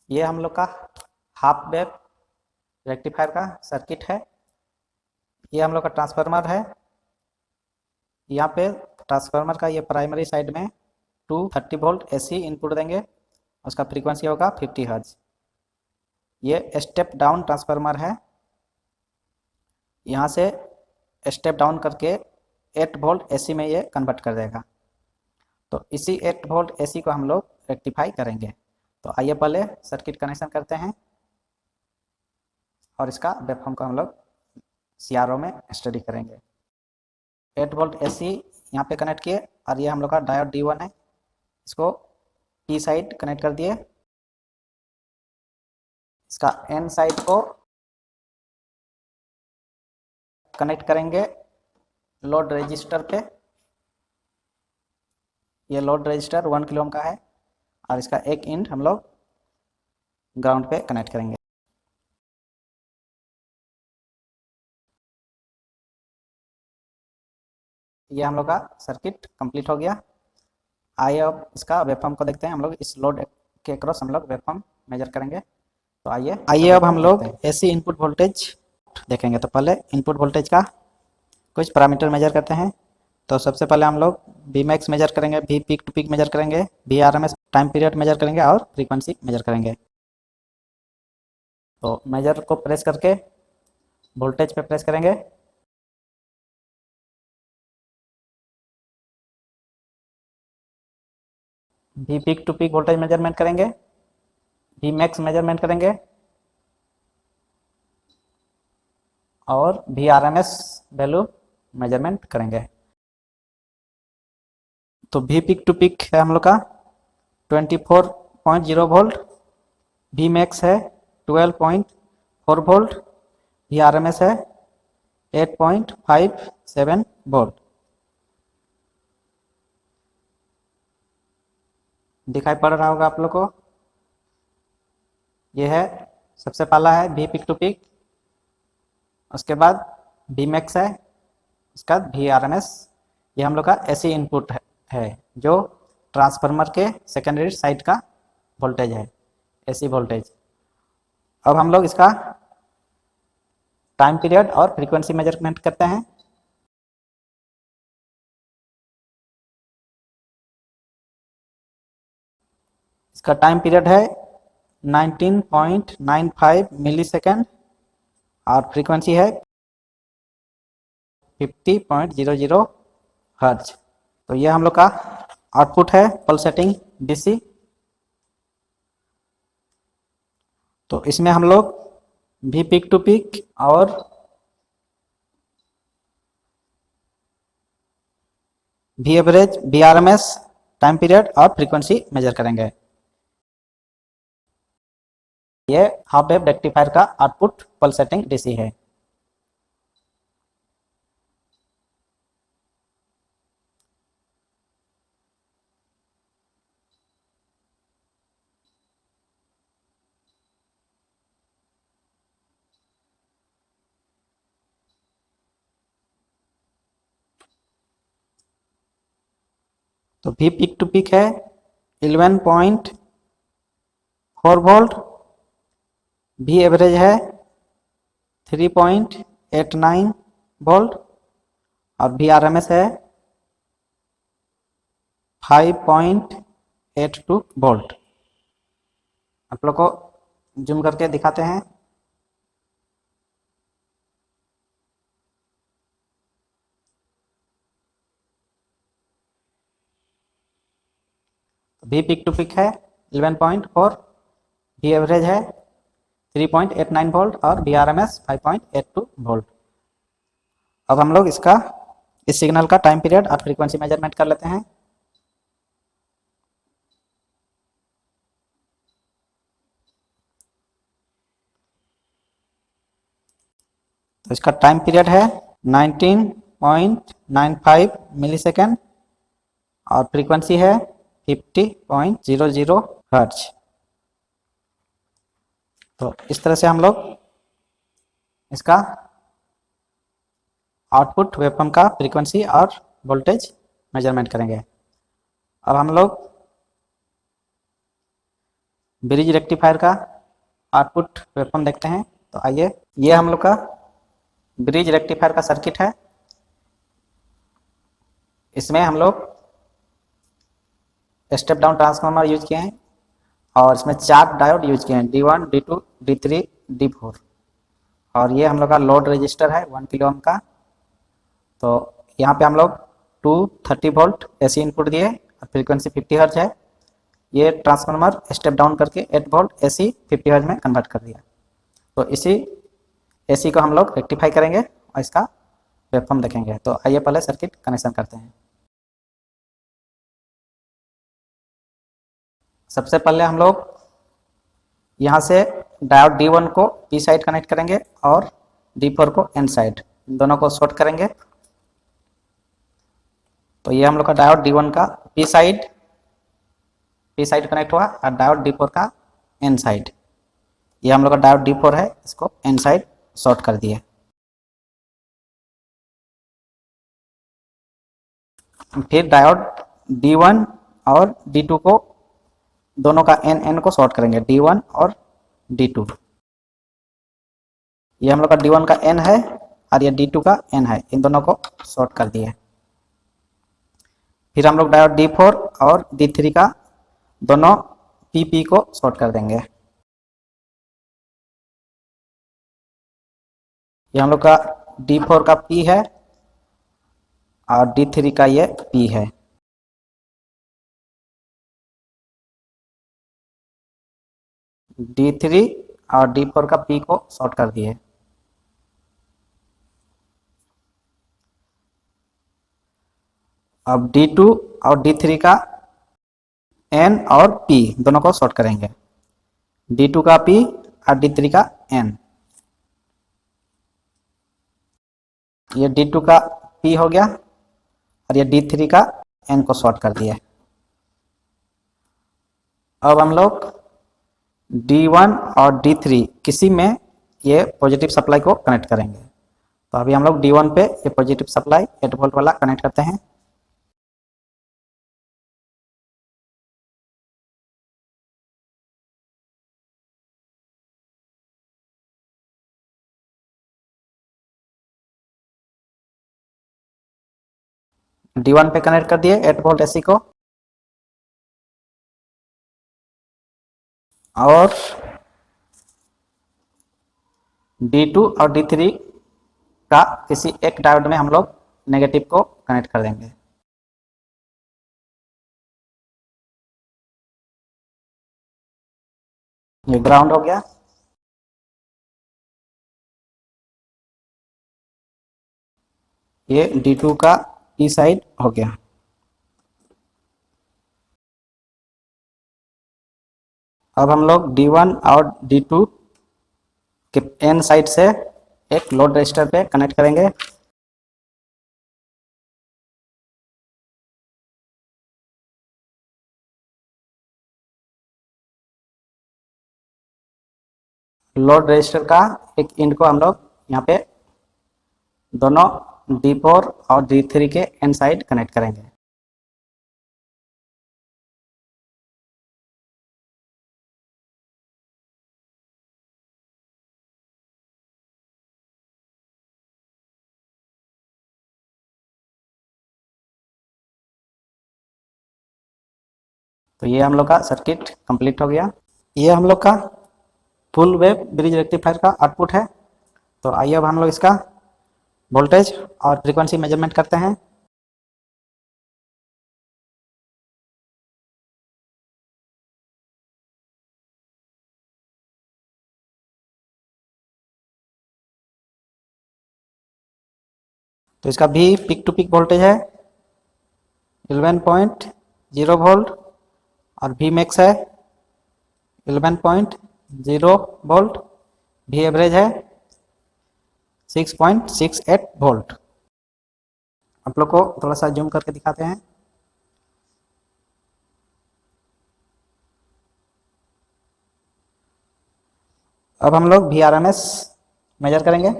ये हम लोग का हाफ वेव रेक्टिफायर का सर्किट है। ये हम लोग का ट्रांसफार्मर है। यहाँ पे ट्रांसफार्मर का ये प्राइमरी साइड में 230 वोल्ट एसी इनपुट देंगे। उसका फ्रीक्वेंसी होगा 50 हर्ट्ज। ये स्टेप डाउन ट्रांसफार्मर है। यहाँ से स्टेप डाउन करके 8 वोल्ट एसी में ये कन्वर्ट कर देगा। तो इसी 8 वोल्ट एसी को हम लोग रेक्टिफाई करेंगे। तो आइए पहले सर्किट कनेक्शन करते हैं और इसका वेवफॉर्म को हम लोग सीआरओ में स्टडी करेंगे। 8 वोल्ट एसी यहाँ पे कनेक्ट किए और ये हम लोग का डायोड D1 है। इसको पी साइड कनेक्ट कर दिए। इसका एन साइड को कनेक्ट करेंगे लोड रजिस्टर पे। ये लोड रजिस्टर 1 किलो ओम का है और इसका एक एंड हम लोग ग्राउंड पे कनेक्ट करेंगे। ये हम लोग का सर्किट कंप्लीट हो गया। आइए अब इसका वेवफॉर्म को देखते हैं। हम लोग इस लोड के क्रॉस हम लोग वेवफॉर्म मेजर करेंगे। तो आइए अब हम लोग एसी इनपुट वोल्टेज देखेंगे। तो पहले इनपुट वोल्टेज का कुछ पैरामीटर मेजर करते हैं। तो सबसे पहले हम लोग वी मैक्स मेजर करेंगे, V peak to peak measure करेंगे, V R M S time period measure करेंगे और फ्रीक्वेंसी मेजर करेंगे। तो मेजर को प्रेस करके वोल्टेज पे प्रेस करेंगे। V peak to peak voltage measurement करेंगे, वी मैक्स मेजरमेंट करेंगे और V R M S value measurement करेंगे। तो वी पीक टू पीक है हम लोग का 24.0 वोल्ट, वी मैक्स है 12.4 volt, V R M S है 8.57 वोल्ट। दिखाई पड़ रहा होगा आप लोग को। ये है सबसे पहला है वी पिक टू पिक, उसके बाद वी मैक्स है, उसके बाद वी आर एम एस। ये हम लोग का एसी इनपुट है जो ट्रांसफार्मर के सेकेंडरी साइड का वोल्टेज है, एसी वोल्टेज। अब हम लोग इसका टाइम पीरियड और फ्रीक्वेंसी मेजरमेंट करते हैं। इसका टाइम पीरियड है 19.95 मिली सेकेंड और फ्रीक्वेंसी है 50.00 हर्ट्ज। तो ये हम लोग का आउटपुट है पल्सेटिंग डीसी। तो इसमें हम लोग वी पिक टू पिक और V average, V R M S, time period और फ्रीक्वेंसी मेजर करेंगे। ये हाफ वेव रेक्टिफायर का आउटपुट पल्सेटिंग डीसी है। तो वी पिक टू पिक है 11.4 वोल्ट, वी एवरेज है 3.89 वोल्ट और वी आर एम एस है 5.82 वोल्ट। आप लोग को जूम करके दिखाते हैं। वी पिक टू पिक है 11.4, वी एवरेज है 3.89 वोल्ट और V R M S 5.82 volt. अब हम लोग इस सिग्नल का टाइम पीरियड और फ्रीक्वेंसी मेजरमेंट कर लेते हैं। तो इसका टाइम पीरियड है 19.95 मिली सेकेंड और फ्रीक्वेंसी है 50.00 हर्ट्ज। तो इस तरह से हम लोग इसका आउटपुट वेवफॉर्म का फ्रीक्वेंसी और वोल्टेज मेजरमेंट करेंगे। अब हम लोग ब्रिज रेक्टिफायर का आउटपुट वेवफॉर्म देखते हैं। तो आइए, ये हम लोग का ब्रिज रेक्टिफायर का सर्किट है। इसमें हम लोग स्टेप डाउन ट्रांसफार्मर यूज किए हैं और इसमें 4 डायोड यूज किए हैं, D1, D2, D3, D4। और ये हम लोग का लोड रजिस्टर है 1 किलो ओम का। तो यहाँ पे हम लोग 230 वोल्ट एसी इनपुट दिए और फ्रीक्वेंसी 50 हर्ज है। ये ट्रांसफार्मर स्टेप डाउन करके 8 वोल्ट एसी 50 हर्ज में कन्वर्ट कर दिया। तो इसी एसी को हम लोग रेक्टिफाई करेंगे और इसका वेवफॉर्म देखेंगे। तो आइए पहले सर्किट कनेक्शन करते हैं। सबसे पहले हम लोग यहाँ से डायोड D1 को P साइड कनेक्ट करेंगे और D4 को N साइड, इन दोनों को शॉर्ट करेंगे। तो ये हम लोग का डायोड D1 का P साइड कनेक्ट हुआ और डायोड D4 का N साइड। ये हम लोग का डायोड D4 है, इसको N साइड शॉर्ट कर दिए। फिर डायोड D1 और D2 को, दोनों का N को शॉर्ट करेंगे, D1 और D2। ये हम लोग का D1 का N है और ये D2 का N है, इन दोनों को शॉर्ट कर दिए। फिर हम लोग डायोड D4 और D3 का दोनों PP को शॉर्ट कर देंगे। ये हम लोग का D4 का P है और D3 का ये P है। D3 और D4 का P को शॉर्ट कर दिए। अब D2 और D3 का N और P दोनों को शॉर्ट करेंगे, D2 का P और D3 का N। ये D2 का P हो गया और ये D3 का N को शॉर्ट कर दिया। अब हम लोग D1 और D3 किसी में ये पॉजिटिव सप्लाई को कनेक्ट करेंगे। तो अभी हम लोग D1 पे ये पॉजिटिव सप्लाई 8 वोल्ट वाला कनेक्ट करते हैं। D1 पे कनेक्ट कर दिए 8 वोल्ट एसी को। और D2 और D3 का किसी एक डायोड में हम लोग नेगेटिव को कनेक्ट कर देंगे। ये ग्राउंड हो गया। ये D2 का P साइड हो गया। अब हम लोग D1 और D2 के N साइड से एक लोड रजिस्टर पे कनेक्ट करेंगे। लोड रजिस्टर का एक इंड को हम लोग यहाँ पे दोनों D4 और D3 के N साइड कनेक्ट करेंगे। तो ये हम लोग का सर्किट कंप्लीट हो गया। ये हम लोग का फुल वेव ब्रिज रेक्टिफायर का आउटपुट है। तो आइए अब हम लोग इसका वोल्टेज और फ्रीक्वेंसी मेजरमेंट करते हैं। तो इसका भी पिक टू पिक वोल्टेज है 11.0 वोल्ट और V मैक्स है 11.0 वोल्ट, V एवरेज है 6.68 वोल्ट। आप लोग को थोड़ा सा जूम करके दिखाते हैं। अब हम लोग VRMS मेजर करेंगे।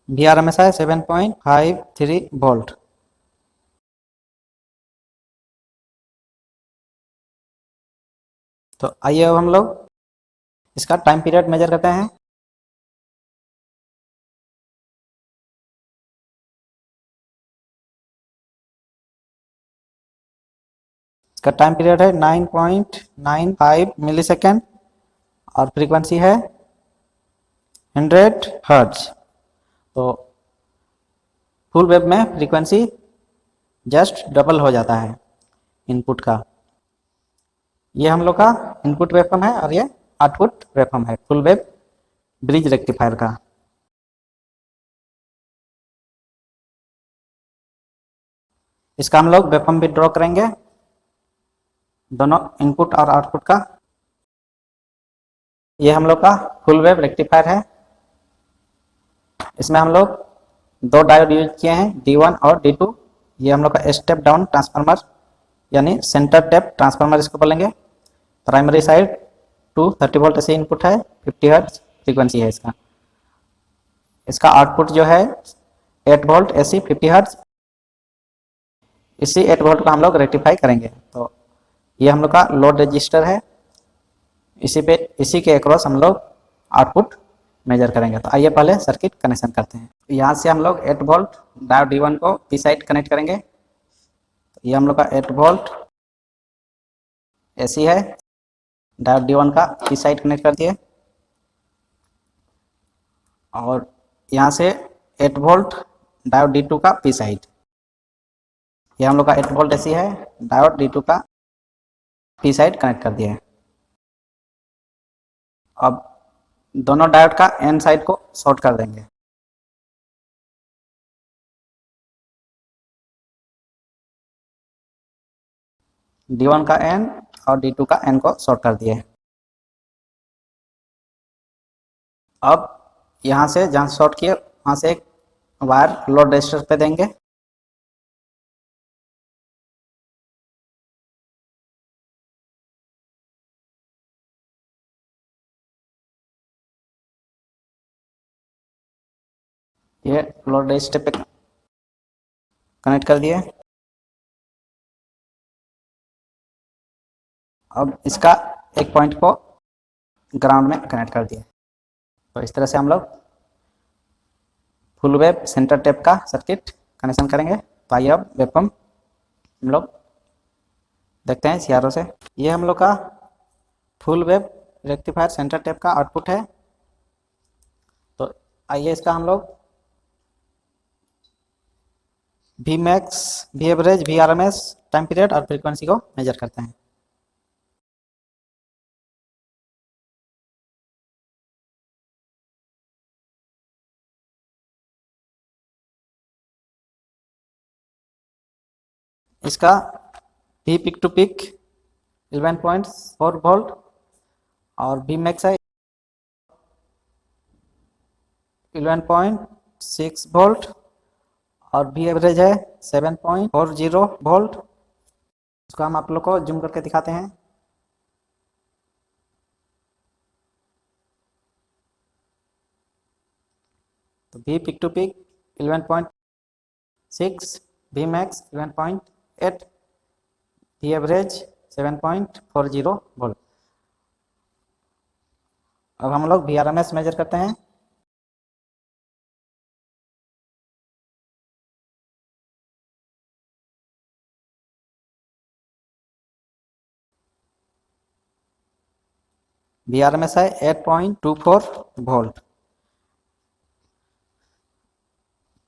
VRMS है 7.53 वोल्ट। तो आइए अब हम लोग इसका टाइम पीरियड मेजर करते हैं। इसका टाइम पीरियड है 9.95 मिली सेकेंड और फ्रीक्वेंसी है 100 हर्ट्ज। तो फुल वेव में फ्रीक्वेंसी जस्ट डबल हो जाता है इनपुट का। ये हम लोग का इनपुट वेवफॉर्म है और ये आउटपुट वेवफॉर्म है फुल वेव ब्रिज रेक्टिफायर का। इसका हम लोग वेवफॉर्म भी ड्रॉ करेंगे, दोनों इनपुट और आउटपुट का। ये हम लोग का फुल वेव रेक्टिफायर है। इसमें हम लोग दो डायोड यूज किए हैं, D1 और D2। ये हम लोग का स्टेप डाउन ट्रांसफार्मर यानी सेंटर टैप ट्रांसफार्मर इसको बोलेंगे। प्राइमरी साइड 230 वोल्ट ऐसे इनपुट है, 50 हर्ट्ज फ्रीक्वेंसी है इसका। इसका आउटपुट जो है 8 वोल्ट AC 50 हर्ट्ज। इसी 8 वोल्ट को हम लोग रेक्टिफाई करेंगे। तो ये हम लोग का लोड रजिस्टर है, इसी के अक्रॉस हम लोग आउटपुट मेजर करेंगे। तो आइए पहले सर्किट कनेक्शन करते हैं। यहाँ से हम लोग 8 वोल्ट डायोड D1 को पी साइड कनेक्ट करेंगे। तो ये हम लोग का 8 वोल्ट AC है, डायोड D1 का पी साइड कनेक्ट कर दिए। और यहाँ से 8 वोल्ट डायोड D2 का पी साइड। ये हम लोग का 8 वोल्ट AC है, डायोड D2 का पी साइड कनेक्ट कर दिए। अब दोनों डायोड का एन साइड को शॉर्ट कर देंगे। D1 का एन और D2 का एन को शॉर्ट कर दिए। अब यहाँ से जहाँ शॉर्ट किए वहाँ से एक वायर लोड रजिस्टर पे देंगे। ये लोड रजिस्टर पे कनेक्ट कर दिए। अब इसका एक पॉइंट को ग्राउंड में कनेक्ट कर दिए। तो इस तरह से हम लोग फुल वेव सेंटर टैप का सर्किट कनेक्शन करेंगे। तो आइए अब वेवफॉर्म हम लोग देखते हैं CRO से। ये हम लोग का full wave rectifier centre tap का आउटपुट है। तो आइए इसका हम लोग Vmax, Vaverage, VRMS, time period और फ्रीक्वेंसी को मेजर करते हैं। इसका V peak to peak 11.4 volt और Vmax है 11.6 वोल्ट और V एवरेज है 7.40 वोल्ट। इसको हम आप लोग को जूम करके दिखाते हैं। तो V peak to peak 11.6, Vmax 11.8, V average 7.40 volt. अब हम लोग VRMS मेजर करते हैं। VRMS है 8.24 वोल्ट।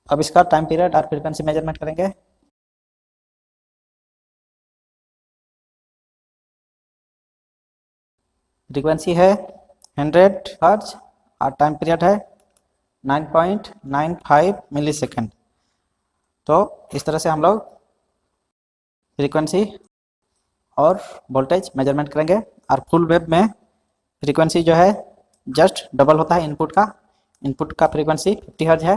अब इसका टाइम पीरियड और फ्रीक्वेंसी मेजरमेंट करेंगे। फ्रीक्वेंसी है 100 हर्ट्ज और टाइम पीरियड है 9.95 मिली सेकेंड। तो इस तरह से हम लोग फ्रीक्वेंसी और वोल्टेज मेजरमेंट करेंगे। और फुल वेव में फ्रीक्वेंसी जो है जस्ट डबल होता है इनपुट का। इनपुट का फ्रीक्वेंसी 50 हर्ट्ज है